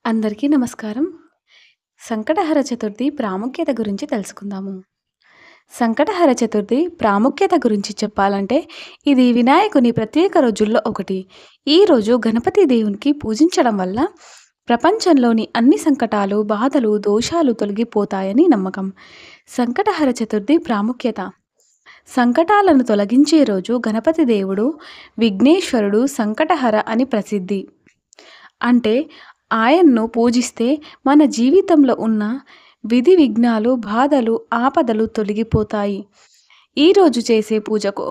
అందరికీ నమస్కారం. సంకటహర చతుర్థి ప్రాముఖ్యత గురించి తెలుసుకుందాము. సంకటహర చతుర్థి ప్రాముఖ్యత గురించి చెప్పాలంటే, ఇది వినాయకుని ప్రత్యేక రోజుల్లో ఒకటి. ఈ రోజు గణపతి దేవునికి పూజించడం వల్ల ప్రపంచంలోని అన్ని సంకటాలు, బాధలు, దోషాలు తొలగిపోతాయని నమ్మకం. సంకటహర చతుర్థి ప్రాముఖ్యత. సంకటాలను తొలగించే రోజు గణపతి దేవుడు, విఘ్నేశ్వరుడు, సంకటహర అని ప్రసిద్ధి. అంటే ఆయన్ను పూజిస్తే మన జీవితంలో ఉన్న విధి విఘ్నాలు, బాధలు, ఆపదలు తొలగిపోతాయి. ఈరోజు చేసే పూజకు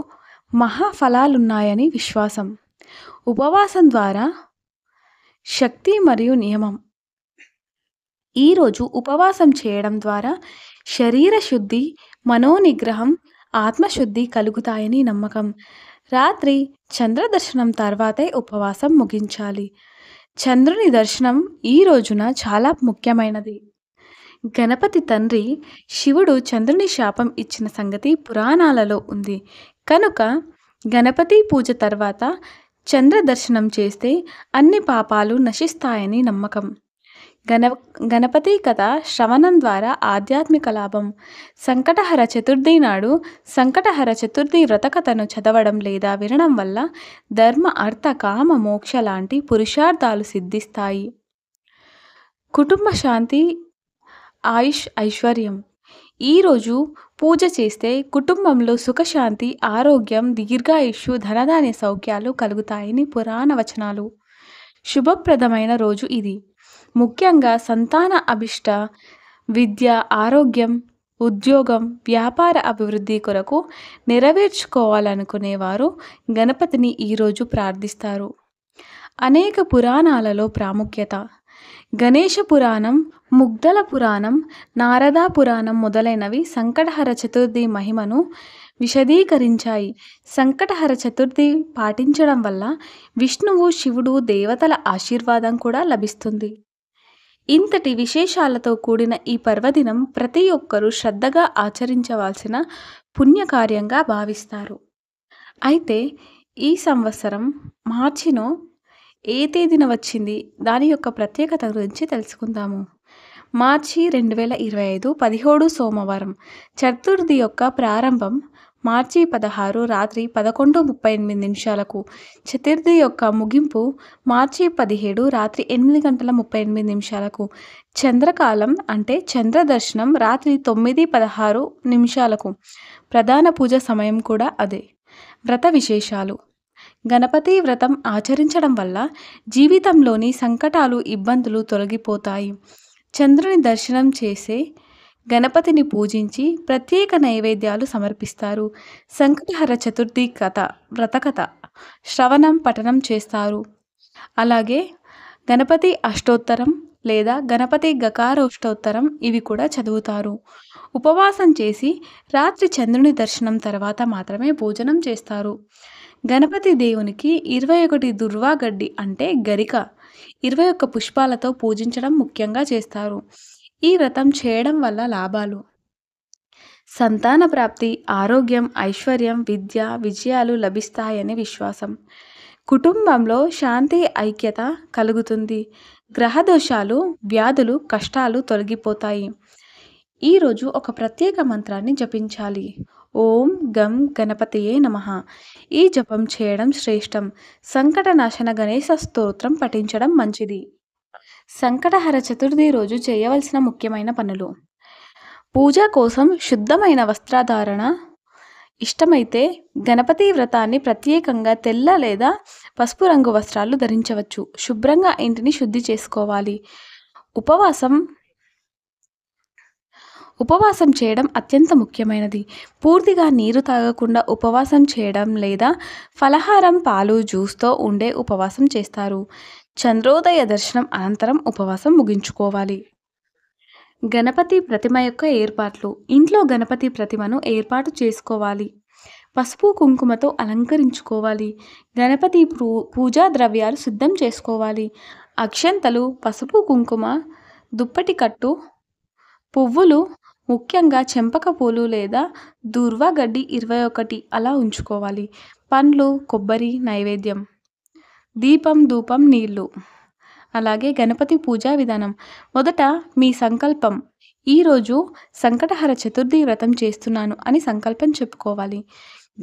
మహాఫలాలున్నాయని విశ్వాసం. ఉపవాసం ద్వారా శక్తి మరియు నియమం. ఈరోజు ఉపవాసం చేయడం ద్వారా శరీర శుద్ధి, మనోనిగ్రహం, ఆత్మశుద్ధి కలుగుతాయని నమ్మకం. రాత్రి చంద్రదర్శనం తర్వాతే ఉపవాసం ముగించాలి. చంద్రుని దర్శనం ఈ రోజున చాలా ముఖ్యమైనది. గణపతి తండ్రి శివుడు చంద్రుని శాపం ఇచ్చిన సంగతి పురాణాలలో ఉంది. కనుక గణపతి పూజ తర్వాత చంద్ర దర్శనం చేస్తే అన్ని పాపాలు నశిస్తాయని నమ్మకం. గణపతి కథ శ్రవణం ద్వారా ఆధ్యాత్మిక లాభం. సంకటహర చతుర్థి నాడు సంకటహర చతుర్థి వ్రతకథను చదవడం లేదా వినడం వల్ల ధర్మ, అర్థ, కామ, మోక్ష లాంటి పురుషార్థాలు సిద్ధిస్తాయి. కుటుంబ శాంతి, ఆయుష్, ఐశ్వర్యం. ఈరోజు పూజ చేస్తే కుటుంబంలో సుఖశాంతి, ఆరోగ్యం, దీర్ఘాయుష్షు, ధనధాన్య సౌఖ్యాలు కలుగుతాయని పురాణ వచనాలు. శుభప్రదమైన రోజు ఇది. ముఖ్యంగా సంతాన అభిష్ట, విద్య, ఆరోగ్యం, ఉద్యోగం, వ్యాపార అభివృద్ధి కొరకు నెరవేర్చుకోవాలనుకునేవారు గణపతిని ఈరోజు ప్రార్థిస్తారు. అనేక పురాణాలలో ప్రాముఖ్యత. గణేష పురాణం, ముగ్ధల పురాణం, నారదా పురాణం మొదలైనవి సంకటహర చతుర్థి మహిమను విశదీకరించాయి. సంకటహర చతుర్థి పాటించడం వల్ల విష్ణువు, శివుడు, దేవతల ఆశీర్వాదం కూడా లభిస్తుంది. ఇంతటి విశేషాలతో కూడిన ఈ పర్వదినం ప్రతి ఒక్కరూ శ్రద్ధగా ఆచరించవలసిన పుణ్యకార్యంగా భావిస్తారు. అయితే ఈ సంవత్సరం మార్చిలో ఏ తేదీన వచ్చింది, దాని యొక్క ప్రత్యేకత గురించి తెలుసుకుందాము. మార్చి 2025 17 సోమవారం. చతుర్థి యొక్క ప్రారంభం మార్చి 16 రాత్రి 11:38. చతుర్థి యొక్క ముగింపు మార్చి 17 రాత్రి 8:38. చంద్రకాలం అంటే చంద్రదర్శనం రాత్రి 9:16. ప్రధాన పూజ సమయం కూడా అదే. వ్రత విశేషాలు. గణపతి వ్రతం ఆచరించడం వల్ల జీవితంలోని సంకటాలు, ఇబ్బందులు తొలగిపోతాయి. చంద్రుని దర్శనం చేసే గణపతిని పూజించి ప్రత్యేక నైవేద్యాలు సమర్పిస్తారు. సంకటహర చతుర్థి వ్రతకథ శ్రవణం, పఠనం చేస్తారు. అలాగే గణపతి అష్టోత్తరం లేదా గణపతి గకారోష్టోత్తరం ఇవి కూడా చదువుతారు. ఉపవాసం చేసి రాత్రి చంద్రుని దర్శనం తర్వాత మాత్రమే భోజనం చేస్తారు. గణపతి దేవునికి 21 దుర్వా గడ్డి అంటే గరిక, 21 పుష్పాలతో పూజించడం ముఖ్యంగా చేస్తారు. ఈ వ్రతం చేయడం వల్ల లాభాలు. సంతాన ప్రాప్తి, ఆరోగ్యం, ఐశ్వర్యం, విద్య, విజయాలు లభిస్తాయని విశ్వాసం. కుటుంబంలో శాంతి, ఐక్యత కలుగుతుంది. గ్రహదోషాలు, వ్యాధులు, కష్టాలు తొలగిపోతాయి. ఈరోజు ఒక ప్రత్యేక మంత్రాన్ని జపించాలి. ఓం గం గణపతియే నమః. ఈ జపం చేయడం శ్రేష్టం. సంకటనాశన గణేశ స్తోత్రం పఠించడం మంచిది. సంకటహర చతుర్థి రోజు చేయవలసిన ముఖ్యమైన పనులు. పూజ కోసం శుద్ధమైన వస్త్రధారణ. ఇష్టమైతే గణపతి వ్రతాన్ని ప్రత్యేకంగా తెల్ల లేదా పసుపు రంగు వస్త్రాలు ధరించవచ్చు. శుభ్రంగా ఇంటిని శుద్ధి చేసుకోవాలి. ఉపవాసం చేయడం అత్యంత ముఖ్యమైనది. పూర్తిగా నీరు తాగకుండా ఉపవాసం చేయడం లేదా ఫలహారం, పాలు, జ్యూస్తో ఉండే ఉపవాసం చేస్తారు. చంద్రోదయ దర్శనం అనంతరం ఉపవాసం ముగించుకోవాలి. గణపతి ప్రతిమ యొక్క ఏర్పాట్లు. ఇంట్లో గణపతి ప్రతిమను ఏర్పాటు చేసుకోవాలి. పసుపు, కుంకుమతో అలంకరించుకోవాలి. గణపతి పూజా ద్రవ్యాలు సిద్ధం చేసుకోవాలి. అక్షంతలు, పసుపు, కుంకుమ, దుప్పటి కట్టు, పువ్వులు, ముఖ్యంగా చెంపక పూలు లేదా దుర్వా గడ్డి 21 అలా ఉంచుకోవాలి. పండ్లు, కొబ్బరి, నైవేద్యం. దీపం, ధూపం, నీళ్లు. అలాగే గణపతి పూజా విధానం. మొదట మీ సంకల్పం. ఈరోజు సంకటహర చతుర్థి వ్రతం చేస్తున్నాను అని సంకల్పం చెప్పుకోవాలి.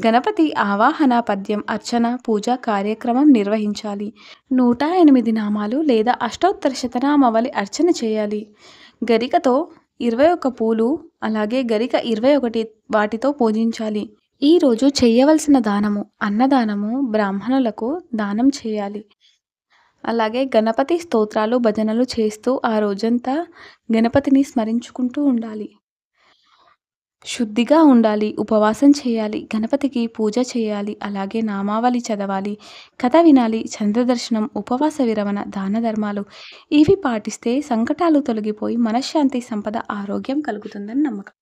గణపతి ఆవాహన, పద్యం, అర్చన, పూజా కార్యక్రమం నిర్వహించాలి. 108 నామాలు లేదా అష్టోత్తర శతనామావళి అర్చన చేయాలి. గరికతో 21 పూలు, అలాగే గరిక 21 వాటితో పూజించాలి. ఈరోజు చేయవలసిన దానము అన్నదానము, బ్రాహ్మణులకు దానం చేయాలి. అలాగే గణపతి స్తోత్రాలు, భజనలు చేస్తూ ఆ రోజంతా గణపతిని స్మరించుకుంటూ ఉండాలి. శుద్ధిగా ఉండాలి. ఉపవాసం చేయాలి. గణపతికి పూజ చేయాలి. అలాగే నామావళి చదవాలి. కథ వినాలి. చంద్రదర్శనం, ఉపవాస విరమణ, దాన ధర్మాలు ఇవి పాటిస్తే సంకటాలు తొలగిపోయి మనశ్శాంతి, సంపద, ఆరోగ్యం కలుగుతుందని నమ్మకం.